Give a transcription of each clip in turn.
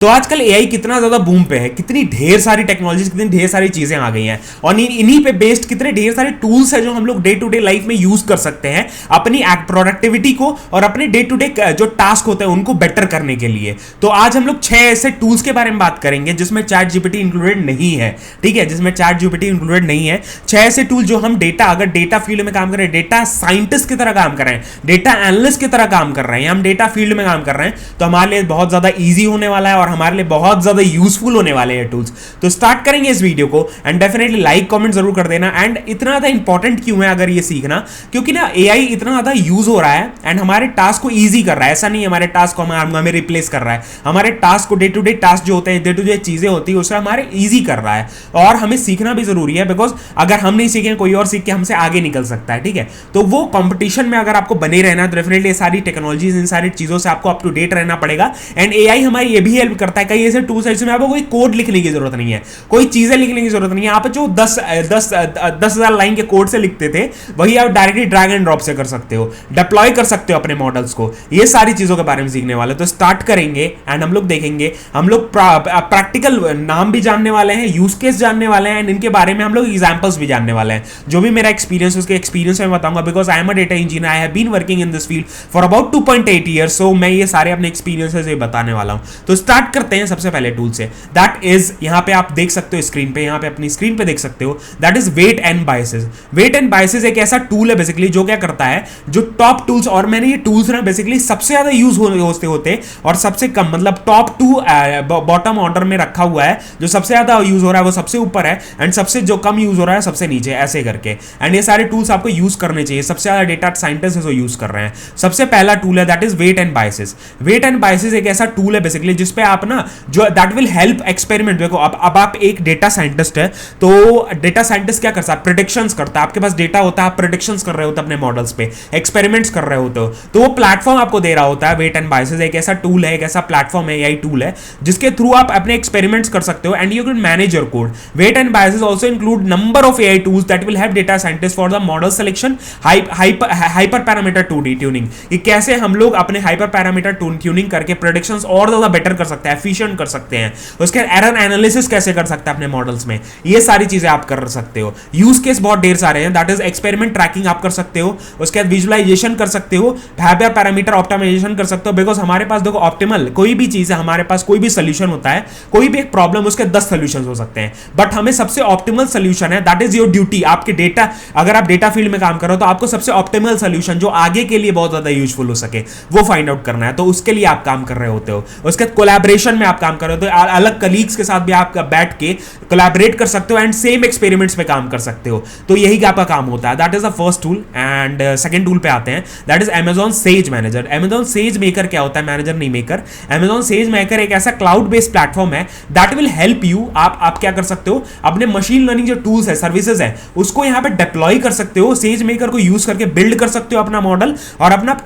तो आजकल एआई कितना ज्यादा बूम पे है, कितनी ढेर सारी टेक्नोलॉजीज, कितनी ढेर सारी चीजें आ गई हैं और इन्हीं पे बेस्ड कितने ढेर सारे टूल्स हैं जो हम लोग डे टू डे लाइफ में यूज कर सकते हैं अपनी प्रोडक्टिविटी को और अपने डे टू डे जो टास्क होते हैं उनको बेटर करने के लिए। तो आज हम लोग 6 ऐसे टूल्स के बारे में बात करेंगे जिसमें चैट जीपीटी इंक्लूडेड नहीं है। ठीक है, जिसमें चैट जीपीटी इंक्लूडेड नहीं है। 6 ऐसे टूल जो हम अगर डेटा फील्ड में काम कर रहे हैं, डेटा साइंटिस्ट की तरह काम कर रहे हैं, डेटा एनालिस्ट की तरह काम कर रहे हैं, हम डेटा फील्ड में काम कर रहे हैं, तो हमारे लिए बहुत ज्यादा ईजी होने वाला है और हमारे लिए बहुत ज्यादा यूजफुल होने वाले हैं टूल्स। तो स्टार्ट करेंगे इस वीडियो को एंड डेफिनेटली लाइक कमेंट जरूर कर देना। एंड इतना ज्यादा इंपॉर्टेंट क्यों है अगर ये सीखना, क्योंकि ना एआई इतना ज्यादा यूज हो रहा है एंड हमारे टास्क को ईजी कर रहा है। ऐसा नहीं हमारे टास्क को हमें रिप्लेस कर रहा है, हमारे टास्क को डे टू डे टास्क जो होते हैं, डे टू डे चीजें होती है उसे हमारे ईजी कर रहा है। और हमें सीखना भी जरूरी है बिकॉज अगर हम नहीं सीखें कोई और सीख के हमसे आगे निकल सकता है। ठीक है, तो वो कंपटीशन में अगर आपको बने रहना है तो डेफिनेटली ये सारी टेक्नोलॉजीज, इन सारी चीजों से आपको अप टू डेट रहना पड़ेगा। एंड एआई हमारी ये भी हेल्प करता है, कई ऐसे टूल्स है जिसमें आपको कोई कोड लिखने की जरूरत नहीं है, कोई चीजें लिखने की जरूरत नहीं है। आप जो 10,000 लाइन के कोड से लिखते थे वही आप डायरेक्टली ड्रैग एंड ड्रॉप से कर सकते हो, डिप्लॉय कर सकते हो अपने मॉडल्स को। ये सारी चीजों के बारे में सीखने वाले। तो स्टार्ट करेंगे एंड हम लोग देखेंगे, हम लोग प्रैक्टिकल नाम भी जानने वाले हैं, यूज केस जानने वाले हैं एंड इनके बारे में हम लोग एग्जांपल्स भी जानने वाले हैं। जो भी मेरा एक्सपीरियंस उसके एक्सपीरियंस में बताऊंगा because I am a data engineer, I have been working in this field for about 2.8 years. So मैं ये सारे अपने एक्सपीरियंसेस बताने वाला हूं। तो स्टार्ट करते हैं सबसे पहले टूल से, दैट इज यहां पे आप देख सकते हो स्क्रीन पे, यहां पे अपनी स्क्रीन पे देख सकते हो, that is weight and biases. Weight and biases एक ऐसा टूल है बेसिकली जो क्या करता है, जो टॉप टूल्स, और मैंने ये टूल्स ना बेसिकली सबसे ज्यादा यूज होते और सबसे कम, मतलब टॉप 2 बॉटम ऑर्डर में रखा हुआ है। जो सबसे ज्यादा यूज हो रहा है वो सबसे ऊपर है एंड सबसे जो कम यूज हो रहा है सबसे नीचे, ऐसे करके। एंड ये सारे टूल्स आपको यूज करने चाहिए, सबसे ज्यादा डेटा साइंटिस्ट है जो यूज कर रहे हैं। सबसे पहला टूल है that is weight and biases. Weight and biases एक ऐसा टूल है बेसिकली जिसपे आप ना जो दैट विल हेल्प एक्सपेरिमेंट। देखो अब आप एक डेटा साइंटिस्ट है तो डेटा साइंटिस्ट क्या करता है, प्रेडिक्शंस करता है। आपके पास डेटा होता है, आप प्रेडिक्शंस कर रहे होते अपने मॉडल्स पे, एक्सपेरिमेंट्स कर रहे होते हो, तो वो प्लेटफॉर्म आपको दे रहा होता है। वेट एंड बायसेस एक ऐसा टूल है, एक ऐसा प्लेटफॉर्म है, एआई टूल है जिसके थ्रू आप अपने एक्सपेरिमेंट्स कर सकते हो and you can manage your code. Weight and biases also include number of AI tools that will help data scientist for the model selection, hyper parameter tuning. ये कैसे हम लोग अपने हाइपर पैरामीटर ट्यूनिंग करके predictions और ज्यादा better कर सकते हैं, एफिशिएंट कर सकते हैं। उसके एरर एनालिसिस कैसे कर सकते हैं अपने मॉडल्स में, ये सारी चीजें आप कर सकते हो। यूज केस बहुत ढेर सारे हैं, दैट इज एक्सपेरिमेंट ट्रैकिंग आप कर सकते हो, उसके बाद विजुअलाइजेशन कर सकते हो, हाइपर पैरामीटर ऑप्टिमाइजेशन कर सकते हो। बिकॉज हमारे पास देखो ऑप्टिमल कोई भी चीज है, हमारे पास कोई भी सोल्यूशन होता है, कोई भी एक प्रॉब्लम, उसके 10 सोल्यूशन हो सकते हैं, बट हमें सबसे ऑप्टिमल सोल्यूशन है, दैट इज योर ड्यूटी। आपके डेटा, अगर आप डेटा फील्ड में काम करो तो आपको सबसे ऑप्टिमल सोल्यूशन जो आगे के लिए बहुत ज्यादा यूजफुल हो सके वो फाइंड आउट करना है। तो उसके लिए आप काम कर रहे होते हो, उसके कोलैबोरेशन में आप काम कर रहे हो, तो अलग कलीग्स के साथ भी आप बैठ के कोलैबोरेट कर सकते हो एंड सेम एक्सपेरिमेंट्स पे काम कर सकते हो। तो यही आपका काम होता है, that is the first tool. And second tool पे आते हैं, that is Amazon says manager. Amazon says maker क्या होता है, मैनेजर नहीं मेकर। Amazon सेज मेकर एक ऐसा क्लाउड बेस्ड प्लेटफॉर्म है दैट विल हेल्प यू। आप क्या कर सकते हो, अपने मशीन लर्निंग जो टूल्स है, सर्विसेज है, उसको यहां पे डिप्लॉय कर सकते हो। सेज मेकर को यूज करके बिल्ड कर सकते हो अपना मॉडल और अपना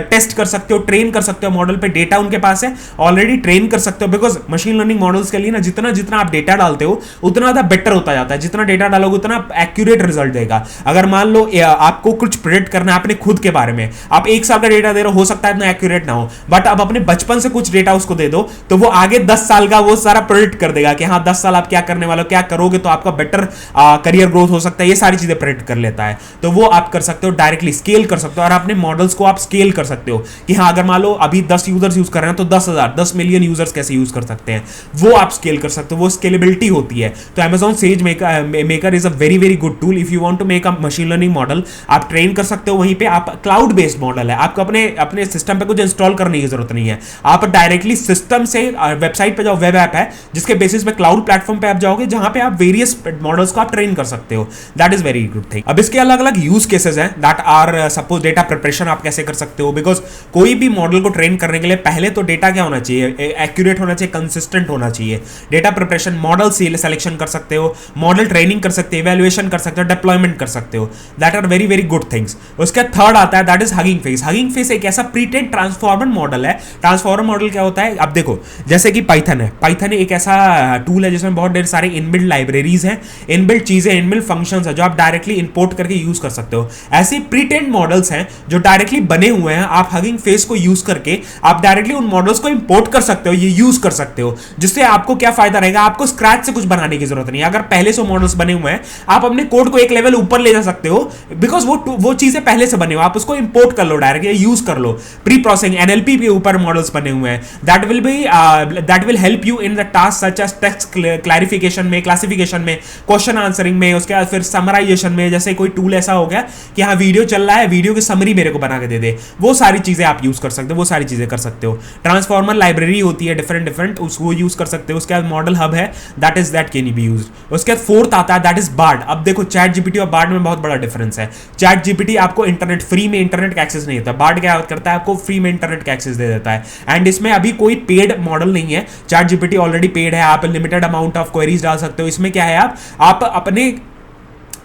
टेस्ट कर सकते हो, ट्रेन कर सकते हो मॉडल पे। डेटा उनके पास है ऑलरेडी, ट्रेन कर सकते हो। बिकॉज मशीन लर्निंग मॉडल्स के लिए ना जितना जितना आप डेटा डालते हो उतना ज्यादा बेटर होता जाता है, जितना डेटा डालोगे उतना एक्यूरेट रिजल्ट देगा। अगर मान लो आपको कुछ प्रेडिक्ट करना है अपने खुद के बारे में, आप 1 साल का डेटा दे रहे हो सकता है इतना एक्यूरेट ना हो, बट अब अपने बचपन से कुछ डेटा उसको दे दो तो वो आगे 10 साल का वो सारा प्रेडिक्ट कर देगा कि हाँ 10 साल आप क्या करने वाले हो, क्या करोगे तो आपका बेटर करियर ग्रोथ हो सकता है। ये सारी चीजें प्रेडिक्ट कर लेता है, तो वो आप कर सकते हो, डायरेक्टली स्केल कर सकते हो और अपने मॉडल्स को आप स्केल कर सकते हो कि हाँ अगर मान लो अभी 10 यूजर्स यूज कर रहे हैं तो 10 मिलियन यूजर्स कैसे यूज कर सकते हैं, वो आप स्केल कर सकते हो, वो स्केलेबिलिटी होती है। तो Amazon SageMaker is a very very good tool if you want to make a machine learning model. आप ट्रेन कर सकते हो वहीं पे, आप क्लाउड बेस्ड मॉडल है, आपको अपने सिस्टम पे कुछ इंस्टॉल करने की जरूरत नहीं है। आप डायरेक्टली सिस्टम से वेबसाइट पे जाओ, वेब ऐप है जिसके बेसिस पे क्लाउड प्लेटफॉर्म पे आप जाओगे जहां पे आप वेरियस मॉडल्स को आप ट्रेन कर सकते हो। That is very good thing. अब इसके अलग अलग यूज केसेस हैं that are, suppose data preparation आप कैसे कर सकते हो, बिकॉज कोई भी मॉडल को ट्रेन करने के लिए पहले तो डेटा क्या होना चाहिए, एक्यूरेट होना चाहिए, कंसिस्टेंट होना चाहिए। डेटा प्रिपरेशन, मॉडल सिलेक्शन कर सकते हो, मॉडल ट्रेनिंग कर सकते हो, इवैल्यूएशन कर सकते हो, डिप्लॉयमेंट कर सकते हो। That are very very good things. उसका थर्ड आता है that is Hugging Face. Hugging Face एक ऐसा प्रीट्रेन्ड ट्रांसफॉर्मर मॉडल है। ट्रांसफॉर्मर मॉडल क्या होता है, अब देखो जैसे कि पाइथन है, पाइथन एक ऐसा टूल है जिसमें बहुत ढेर सारे इनबिल्ट लाइब्रेरीज हैं, इनबिल्ट चीजें, इनबिल्ट फंक्शंस है जो आप डायरेक्टली इंपोर्ट करके यूज कर सकते हो। ऐसे प्रीट्रेन्ड मॉडल्स हैं जो डायरेक्टली बने हुए हैं, आप हगिंग फेस को यूज करके आप डायरेक्टली उन मॉडल्स को इंपोर्ट कर सकते हो। ये यूज कर सकते हो, जिससे आपको क्या फायदा रहेगा, आपको स्क्रैच से कुछ बनाने की जरूरत नहीं है। अगर पहले से मॉडल्स बने हुए हैं, आप अपने कोड को एक लेवल ऊपर ले जा सकते हो, बिकॉज वो चीजें पहले से बने हो, आप उसको इंपोर्ट कर लो डायरेक्ट, यूज कर लो। प्री प्रोसेसिंग एनएलपी के ऊपर मॉडल्स बने हुए हैं, that will help you in the task such as text clarification में, क्लासिफिकेशन में, क्वेश्चन आंसरिंग में, उसके बाद फिर समराइजेशन में। जैसे कोई टूल ऐसा हो गया कि हाँ वीडियो चल रहा है, वीडियो की समरी मेरे को बना के दे दे, वो सारी चीजें आप यूज कर सकते हो, वो सारी चीजें कर सकते हो। ट्रांसफॉर्मर लाइब्रेरी होती है डिफरेंट, उसको यूज कर सकते हो। उसके बाद मॉडल हब है, दैट कैन बी यूज्ड। उसके बाद फोर्थ आता है, दैट इज बार्ड। अब देखो चैट जीपीटी और बार्ड में बहुत बड़ा डिफरेंस है। चैट जीपीटी आपको इंटरनेट फ्री में इंटरनेट का एक्सेस नहीं होता, बार्ड क्या करता है, आपको फ्री में इंटरनेट का एक्सेस दे देता है। एंड इसमें अभी कोई पेड मॉडल नहीं है, चैट जीपीटी ऑलरेडी पेड है, आप लिमिटेड अमाउंट ऑफ क्वेरीज डाल सकते हो। इसमें क्या है, आप अपने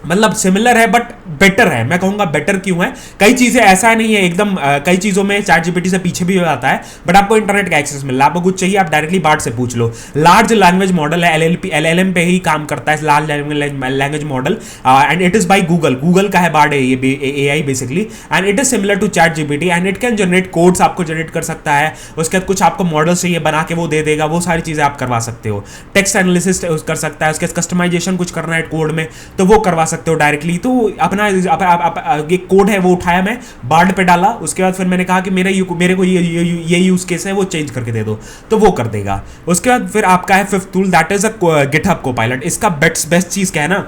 मतलब सिमिलर है बट बेटर है। मैं कहूंगा बेटर क्यों है, कई चीजें ऐसा नहीं है एकदम, कई चीजों में चैट जीपीटी से पीछे भी हो जाता है, बट आपको इंटरनेट का एक्सेस मिल रहा है। आपको कुछ चाहिए आप डायरेक्टली बार्ड से पूछ लो। लार्ज लैंग्वेज मॉडल है, एलएलएम पे ही काम करता है large language model, and it is by Google का है बार्ड, ये AI basically, and it is similar to ChatGPT and it can generate codes, आपको जनरेट कर सकता है। उसके बाद कुछ आपको मॉडल्स चाहिए बना के वो दे देगा, वो सारी चीजें आप करवा सकते हो। टेक्स्ट एनालिसिस कर सकता है, उसके बाद कस्टमाइजेशन कुछ करना है कोड में तो वो करवा सकते हो डायरेक्टली। तो अपना ये कोड है वो उठाया, मैं बार्ड पे डाला, उसके बाद फिर मैंने कहा कि मेरे को ये यूज केस है वो चेंज करके दे दो, तो वो कर देगा। उसके बाद फिर आपका है fifth tool, that is a GitHub Copilot. इसका बेस्ट चीज क्या है ना,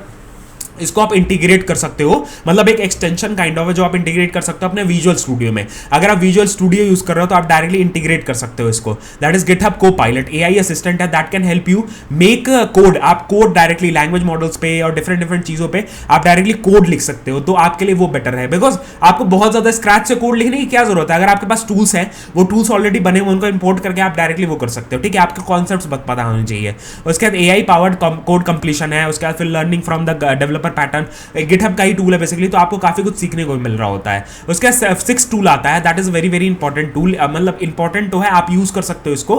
इसको आप इंटीग्रेट कर सकते हो, मतलब एक एक्सटेंशन काइंड ऑफ है जो आप इंटीग्रेट कर सकते हो अपने विजुअल स्टूडियो में। अगर आप विजुअल स्टूडियो यूज कर रहे हो तो आप डायरेक्टली इंटीग्रेट कर सकते हो इसको। That is GitHub Copilot, AI assistant है, that can help you make code. आप कोड डायरेक्टली लैंग्वेज मॉडल्स पे और डिफरेंट चीजों पे आप डायरेक्टली कोड लिख सकते हो, तो आपके लिए वो बेटर है, बिकॉज आपको बहुत ज्यादा स्क्रैच से कोड लिखने की क्या जरूरत है। अगर आपके पास टूल्स हैं, वो टूल्स ऑलरेडी बने हुए, उनको इंपोर्ट करके आप डायरेक्टली वो कर सकते हो। ठीक है, आपके कॉन्सेप्ट्स पता होने चाहिए। उसके बाद एआई पावर्ड कोड कंप्लीशन है, उसके बाद फिर learning from the developer pattern, GitHub का ही टूल है बेसिकली, तो आपको काफी कुछ सीखने को मिल रहा होता है। उसके बाद सिक्स टूल आता है, that is very important tool, मतलब इंपॉर्टेंट तो है, आप यूज कर सकते हो इसको,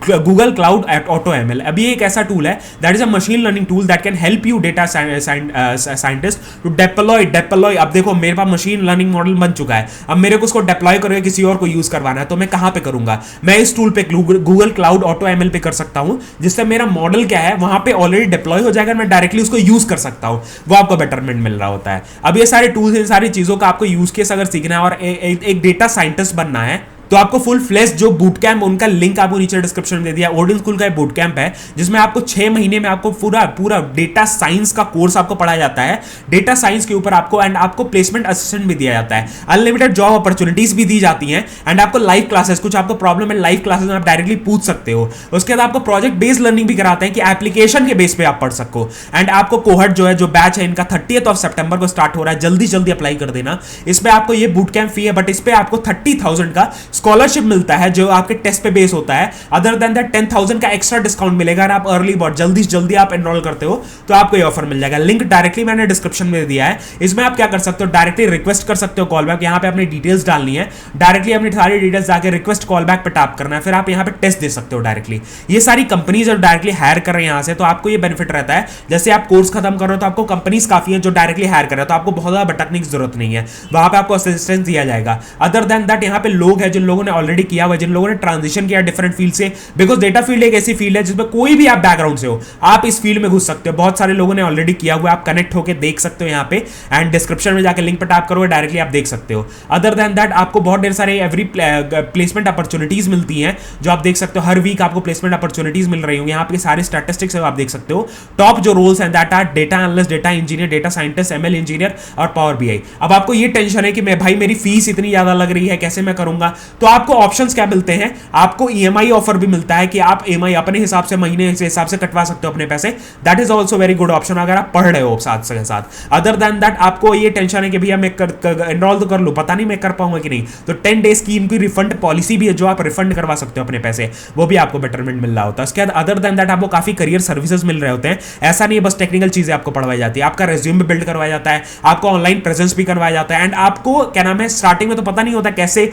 गूगल क्लाउड ऑटो एमएल। अभी एक ऐसा टूल है that is a machine learning tool that can help you data scientist to deploy. अब देखो मेरे पास मशीन लर्निंग मॉडल बन चुका है, अब मेरे को उसको डेप्लॉय करके किसी और को यूज करवाना है, तो मैं कहां पे करूंगा, मैं इस टूल पे गूगल क्लाउड ऑटो एमएल पे कर सकता हूं, जिससे मेरा मॉडल क्या है वहां पे ऑलरेडी डिप्लॉय हो जाएगा, मैं डायरेक्टली उसको यूज कर सकता हूं, वो आपको बेटरमेंट मिल रहा होता है। अब ये सारे टूल्स, इन सारी चीजों का आपको यूज केस अगर सीखना है और एक डेटा साइंटिस्ट बनना है, तो आपको फुल फ्लैश जो बूट कैंप, उनका लिंक आपको नीचे डिस्क्रिप्शन में दे दिया। ओडिन स्कूल का एक बूट कैंप है जिसमें आपको 6 महीने में आपको पूरा डेटा साइंस का कोर्स आपको पढ़ाया जाता है, डेटा साइंस के ऊपर आपको, एंड आपको प्लेसमेंट असिस्टेंट भी दिया जाता है, अनलिमिटेड जॉब अपॉर्चुनिटीज भी दी जाती हैं, एंड आपको लाइव क्लासेस, कुछ आपको प्रॉब्लम है लाइव क्लासेस में आप डायरेक्टली पूछ सकते हो। उसके बाद आपको प्रोजेक्ट बेस्ड लर्निंग भी कराते हैं कि एप्लीकेशन के बेस पे आप पढ़ सको। एंड आपको कोहर्ट जो है, जो बैच है इनका 30th सितंबर को स्टार्ट हो रहा है, जल्दी अप्लाई कर देना। इसमें आपको ये बूट कैंप फी है, बट इस पे आपको 30,000 का स्कॉलरशिप मिलता है जो आपके टेस्ट पे बेस होता है। अदर देन दैट 10,000 का एक्स्ट्रा डिस्काउंट मिलेगा अगर आप अर्ली बर्ड जल्दी से जल्दी आप एनरोल करते हो तो आपको ये ऑफर मिल जाएगा। लिंक डायरेक्टली मैंने डिस्क्रिप्शन में दिया है। इसमें आप क्या कर सकते हो, डायरेक्टली रिक्वेस्ट कर सकते हो कॉल बैक, यहाँ पे अपनी डिटेल्स डालनी है, डायरेक्टली अपनी सारी डिटेल्स जाके रिक्वेस्ट कॉल बैक पे टैप करना है, फिर आप यहाँ पे टेस्ट दे सकते हो डायरेक्टली। ये सारी कंपनीज और डायरेक्टली हायर कर रहे हैं यहाँ से, तो आपको ये बेनिफिट रहता है। जैसे आप कोर्स खत्म कर रहे हो तो आपको कंपनीज काफी है जो डायरेक्टली हायर कर रहे हो, तो आपको बहुत ज्यादा भटकने की जरूरत नहीं है, वहां पे आपको असिस्टेंस दिया जाएगा। अदर देन दैट यहाँ पे लोग हैं जिन लोगों ने ऑलरेडी किया हुआ, जिन लोगों ने ट्रांजिशन किया डिफरेंट फील्ड से, बिकॉज डेटा फील्ड एक ऐसी फील्ड है जिसमें कोई भी आप बैकग्राउंड से हो आप इस फील्ड में घुस सकते हो। बहुत सारे लोगों ने ऑलरेडी किया हुआ, आप कनेक्ट होकर देख सकते हो यहाँ पे, एंड डिस्क्रिप्शन में जाकर लिंक पर टैप करोगे डायरेक्टली आप देख सकते हो। अदर देन दैट आपको बहुत ढेर सारे एवरी प्लेसमेंट अपॉर्चुनिटीज मिलती हैं जो आप देख सकते हो, हर वीक आपको प्लेसमेंट अपॉर्चुनिटीज मिल रही होंगी। यहाँ पे सारे स्टैटिस्टिक्स आप देख सकते हो। टॉप जो रोल्स हैं that are data analyst, data engineer, data scientist, ML engineer और पावर बीआई। अब आपको ये टेंशन है कि मैं भाई मेरी फीस इतनी ज्यादा लग रही है, कैसे मैं करूंगा, तो आपको ऑप्शंस क्या मिलते हैं, आपको ईएमआई ऑफर भी मिलता है कि आप ईएमआई अपने हिसाब से महीने के हिसाब से कटवा सकते हो अपने पैसे। That is also very good option अगर आप पढ़ रहे हो साथ से साथ। अदर देन दैट आपको ये टेंशन है कि भैया मैं एनरोल तो कर लूं, पता नहीं मैं कर पाऊंगा कि नहीं, तो 10 डेज की इनकी रिफंड पॉलिसी भी है जो आप रिफंड करवा सकते हो अपने पैसे, वो भी आपको बेटरमेंट मिल रहा होता है। उसके बाद अदर देन दैट आपको काफी करियर सर्विसेज मिल रहे होते हैं। ऐसा नहीं बस टेक्निकल चीजें आपको पढ़वाई जाती है, आपका रेज्यूम भी बिल्ड करवाया जाता है, आपको ऑनलाइन प्रेजेंस भी करवाया जाता है, एंड आपको क्या नाम है स्टार्टिंग में तो पता नहीं होता कैसे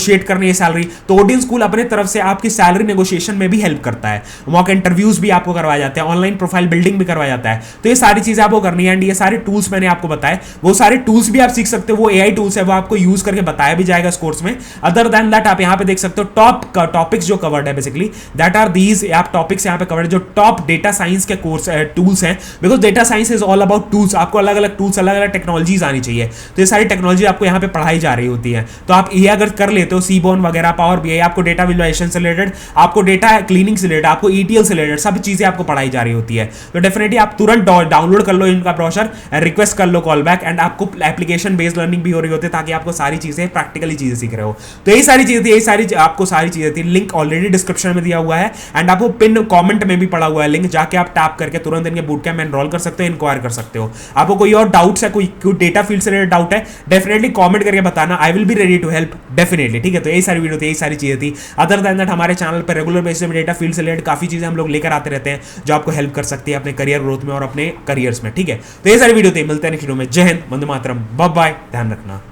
नेगोशिएट करनी है सैलरी, तो ओडियन स्कूल अपने तरफ से आपकी सैलरी नेगोशिएशन में भी हेल्प करता है। मॉक इंटरव्यूज भी आपको करवाए जाते हैं, ऑनलाइन प्रोफाइल बिल्डिंग भी करवाया जाता है। तो ये सारी चीजें आपको करनी है। एंड ये सारे टूल्स मैंने आपको बताए, वो सारे टूल्स भी आप सीख सकते हो। वो एआई टूल्स है, वो आपको यूज करके बताया भी जाएगा इस कोर्स में। अदर देन दैट आप यहाँ पे देख सकते हो टॉप टॉपिक्स जो कवर्ड है, बेसिकली दैट आर दीज आप टॉपिक्स यहाँ पे कवर्ड, जो टॉप डेटा साइंस के कोर्स टूल्स हैं। Because data science is all about tools, आपको अलग अलग टूल्स, अलग अलग टेक्नोलॉजीज आनी चाहिए। तो ये सारी टेक्नोलॉजी आपको यहाँ पे पढ़ाई जा रही होती है। तो आप ये अगर कर लेते हो, सीबोन वगैरह, पावर बीआई, आपको डेटा विजुअलाइजेशन से रिलेटेड, आपको डेटा क्लीनिंग से रिलेटेड, आपको ईटीएल से रिलेटेड सब चीजें आपको पढ़ाई जा रही होती है। तो डेफिनेटली आप तुरंत डाउनलोड कर लो इनका ब्रोशर, रिक्वेस्ट कर लो कॉल बैक, एंड आपको एप्लीकेशन बेस्ड लर्निंग भी हो रही होती है, ताकि आपको सारी चीजें प्रैक्टिकली चीजें सीख रहे हो। तो यही सारी चीजें थी, यही सारी आपको सारी चीजें थी। लिंक ऑलरेडी डिस्क्रिप्शन में दिया हुआ है, एंड आपको पिन कमेंट में भी पड़ा हुआ है लिंक, जाके आप टैप करके तुरंत इनके बूट कैंप में एनरोल कर सकते हो, इंक्वायर कर सकते हो। आपको कोई और डाउट्स है, कोई डेटा फील्ड से रिलेटेड डाउट है, डेफिनेटली कमेंट करके बताना, I will be ready to help definitely. ठीक है, तो यही सारी वीडियो थी, यही सारी चीजें थी। अदर देन दैट हमारे चैनल पर रेगुलर बेसिस में डेटा फील्ड से रिलेटेड काफी चीजें हम लोग लेकर आते रहते हैं, जो आपको हेल्प कर सकती है अपने करियर ग्रोथ में और अपने करियर्स में। ठीक है, तो ये सारी वीडियो थी, मिलते हैं नेक्स्ट वीडियो में। जय हिंद, वंदे मातरम, बाय बाय, ध्यान रखना।